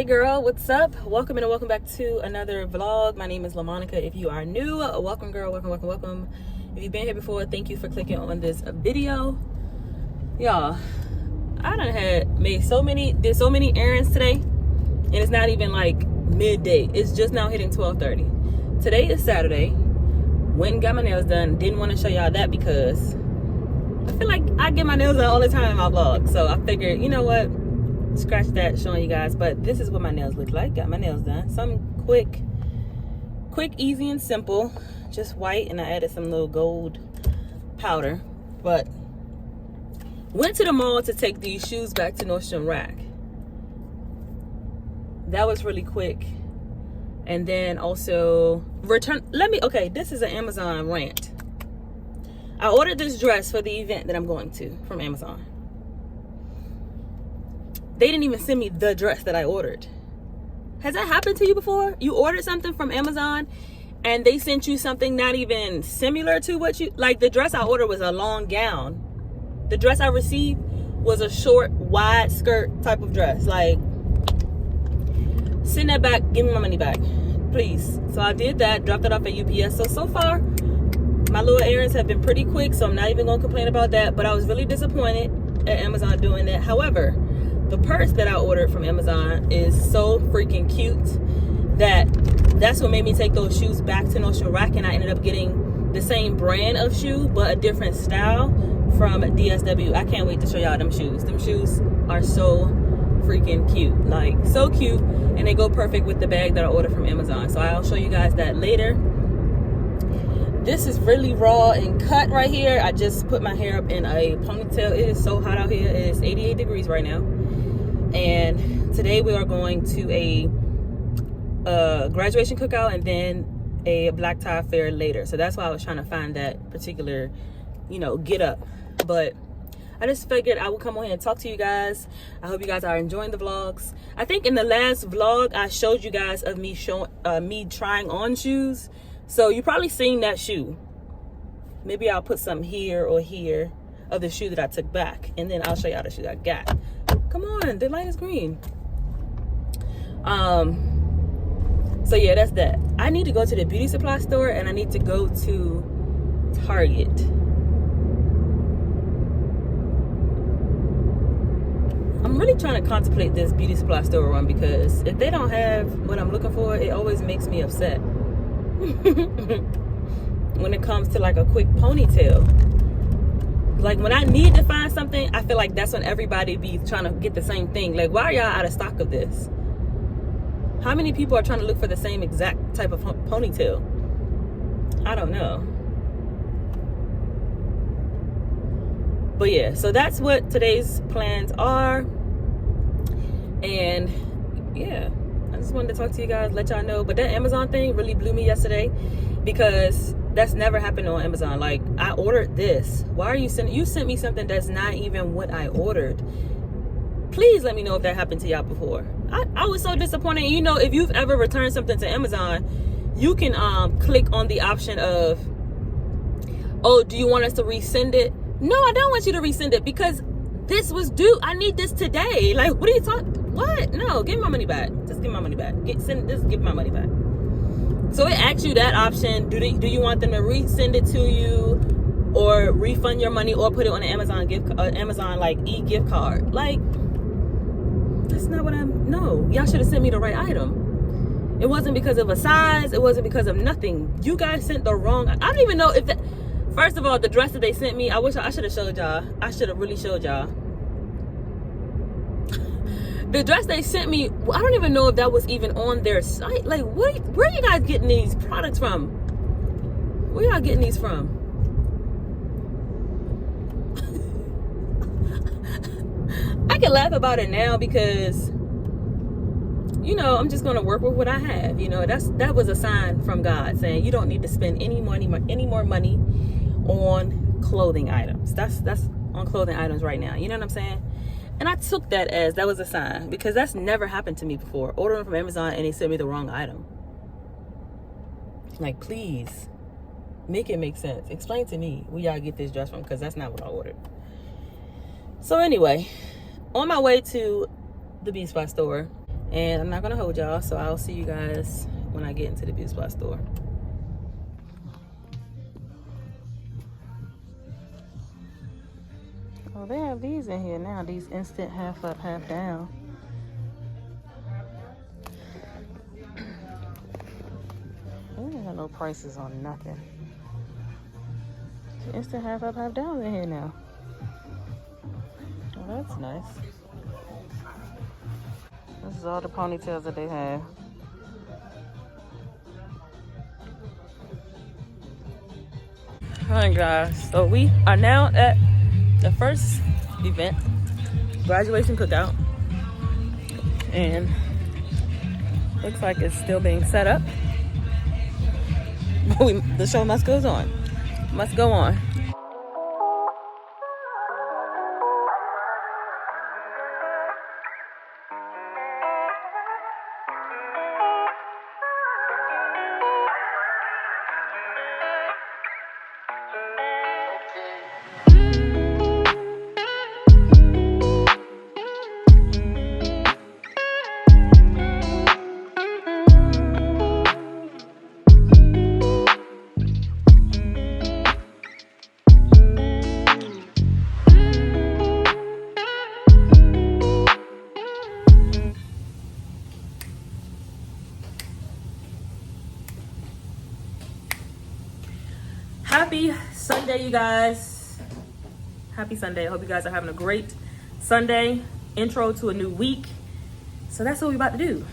girl, what's up? Welcome and welcome back to another vlog. My name is LaMonica. If you are new, welcome girl, welcome. If you've been here before, thank you for clicking on this video. Y'all, I done did so many errands today, and it's not even like midday. It's just now hitting 12:30. Today is Saturday. Went and got my nails done. Didn't want to show y'all that because I feel like I get my nails done all the time in my vlog. So I figured, you know what? Scratch that showing you guys. But this is what my nails look like. Got my nails done. Something quick, easy, and simple. Just white, and I added some little gold powder. But went to the mall to take these shoes back to Nordstrom Rack. That was really quick. And then also okay, this is an Amazon rant. I ordered this dress for the event that I'm going to from Amazon. They didn't even send me the dress that I ordered. Has that happened to you before? You ordered something from Amazon and they sent you something not even similar to what you, like the dress I ordered was a long gown. The dress I received was a short, wide skirt type of dress. Like, send that back, give me my money back, please. So I did that, dropped it off at UPS. So far, my little errands have been pretty quick, so I'm not even gonna complain about that. But I was really disappointed at Amazon doing that. However, the purse that I ordered from Amazon is so freaking cute that's what made me take those shoes back to Nordstrom Rack, and I ended up getting the same brand of shoe but a different style from DSW. I can't wait to show y'all them shoes. Them shoes are so freaking cute, like so cute, and they go perfect with the bag that I ordered from Amazon. So I'll show you guys that later. This is really raw and cut right here. I just put my hair up in a ponytail. It is so hot out here. It is 88 degrees right now. And today we are going to a graduation cookout and then a black tie affair later. So that's why I was trying to find that particular, get up. But I just figured I would come on here and talk to you guys. I hope you guys are enjoying the vlogs. I think in the last vlog I showed you guys of me trying on shoes. So you probably seen that shoe. Maybe I'll put some here or here of the shoe that I took back, and then I'll show y'all the shoe I got. Come on, the light is green. So yeah, that's that. I need to go to the beauty supply store, and I need to go to Target. I'm really trying to contemplate this beauty supply store run, because if they don't have what I'm looking for, it always makes me upset. When it comes to like a quick ponytail, like when I need to find something, I feel like that's when everybody be trying to get the same thing. Like, why are y'all out of stock of this? How many people are trying to look for the same exact type of ponytail? I don't know. But yeah, so that's what today's plans are. And yeah, I just wanted to talk to you guys, let y'all know. But that Amazon thing really blew me yesterday, because that's never happened on Amazon. Like, I ordered this. Why are you sent me something that's not even what I ordered? Please let me know if that happened to y'all before. I was so disappointed. If you've ever returned something to Amazon, you can click on the option of, oh, do you want us to resend it? No, I don't want you to resend it, because this was due. I need this today. Like, what are you talking? What? No, give me my money back. Just give me my money back. Give me my money back. So it asks you that option. Do you want them to resend it to you, or refund your money, or put it on an Amazon like e-gift card? Like, that's not what no. Y'all should have sent me the right item. It wasn't because of a size. It wasn't because of nothing. You guys sent the wrong. I don't even know if that. First of all, the dress that they sent me, I wish I should have showed y'all. I should have really showed y'all. The dress they sent me, I don't even know if that was even on their site. Like, where are you guys getting these products from? Where y'all getting these from? I can laugh about it now because, I'm just gonna work with what I have. That was a sign from God saying you don't need to spend any more money on clothing items. That's on clothing items right now. You know what I'm saying? And I took that as that was a sign, because that's never happened to me before. Ordering from Amazon and they sent me the wrong item. Like, please make it make sense. Explain to me where y'all get this dress from, because that's not what I ordered. So anyway, on my way to the beauty supply store, And I'm not gonna hold y'all, so I'll see you guys when I get into the beauty supply store. Oh, they have these in here now, these instant half up, half down. They ain't got no prices on nothing. Instant half up, half down in here now. Oh, that's nice. This is all the ponytails that they have. Alright guys, so we are now at the first event, graduation cookout. And looks like it's still being set up. But the show must go on. Must go on. Happy Sunday, you guys. Happy Sunday. I hope you guys are having a great Sunday. Intro to a new week. So that's what we're about to do.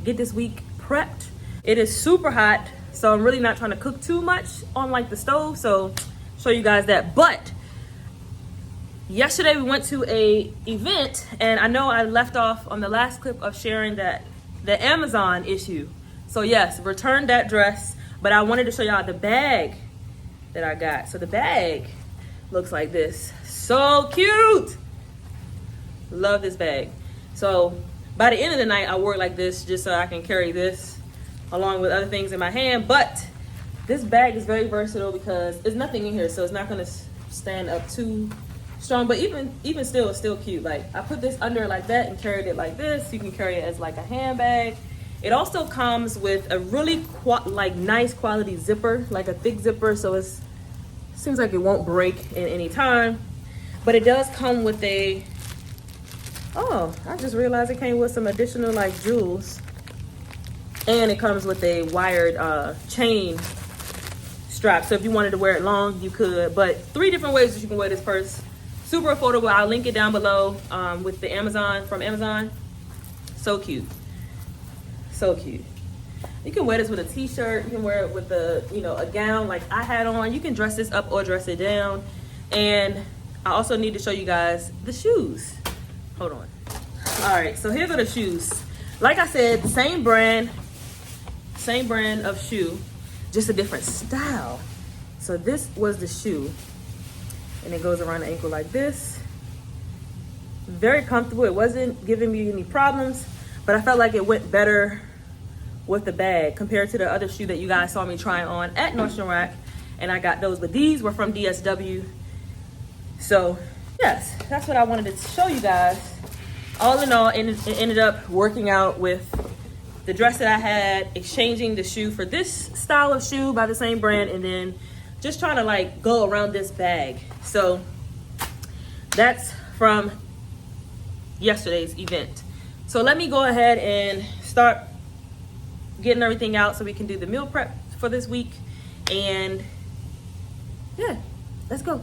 Get this week prepped. It is super hot, so I'm really not trying to cook too much on like the stove, so show you guys that. But yesterday we went to a event, and I know I left off on the last clip of sharing that the Amazon issue. So yes, returned that dress, but I wanted to show y'all the bag that I got. So the bag looks like this. So cute. Love this bag. So by the end of the night, I wore it like this just so I can carry this along with other things in my hand. But this bag is very versatile because there's nothing in here, so it's not gonna stand up too strong. But even still, it's still cute. Like, I put this under like that and carried it like this. You can carry it as like a handbag. It also comes with a really nice quality zipper, like a thick zipper, so it seems like it won't break in any time. But it does come with a, oh, I just realized it came with some additional like jewels. And it comes with a wired chain strap, so if you wanted to wear it long, you could. But 3 different ways that you can wear this purse. Super affordable. I'll link it down below with the Amazon, from Amazon. So cute. So cute. You can wear this with a t-shirt. You can wear it with a, a gown like I had on. You can dress this up or dress it down. And I also need to show you guys the shoes. Hold on. All right, so here are the shoes. Like I said, same brand of shoe, just a different style. So this was the shoe, and it goes around the ankle like this. Very comfortable. It wasn't giving me any problems, but I felt like it went better with the bag compared to the other shoe that you guys saw me trying on at Nordstrom Rack, and I got those, but these were from DSW. So yes, that's what I wanted to show you guys. All in all, it ended up working out with the dress that I had, exchanging the shoe for this style of shoe by the same brand, and then just trying to like go around this bag. So that's from yesterday's event. So let me go ahead and start getting everything out so we can do the meal prep for this week. And yeah, let's go.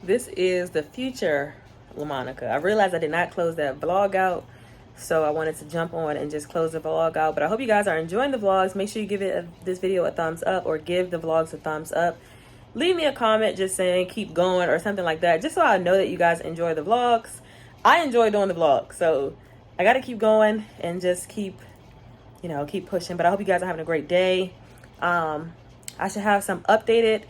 This is the future LaMonica. I realized I did not close that vlog out, so I wanted to jump on and just close the vlog out. But I hope you guys are enjoying the vlogs. Make sure you give this video a thumbs up, or give the vlogs a thumbs up. Leave me a comment just saying keep going or something like that, just so I know that you guys enjoy the vlogs. I enjoy doing the vlogs, so I gotta keep going and just keep pushing. But I hope you guys are having a great day. I should have some updated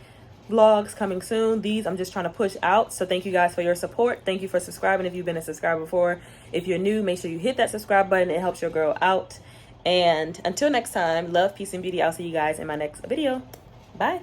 vlogs coming soon. These I'm just trying to push out, so thank you guys for your support. Thank you for subscribing if you've been a subscriber before. If you're new, make sure you hit that subscribe button. It helps your girl out. And until next time, love, peace, and beauty. I'll see you guys in my next video. Bye.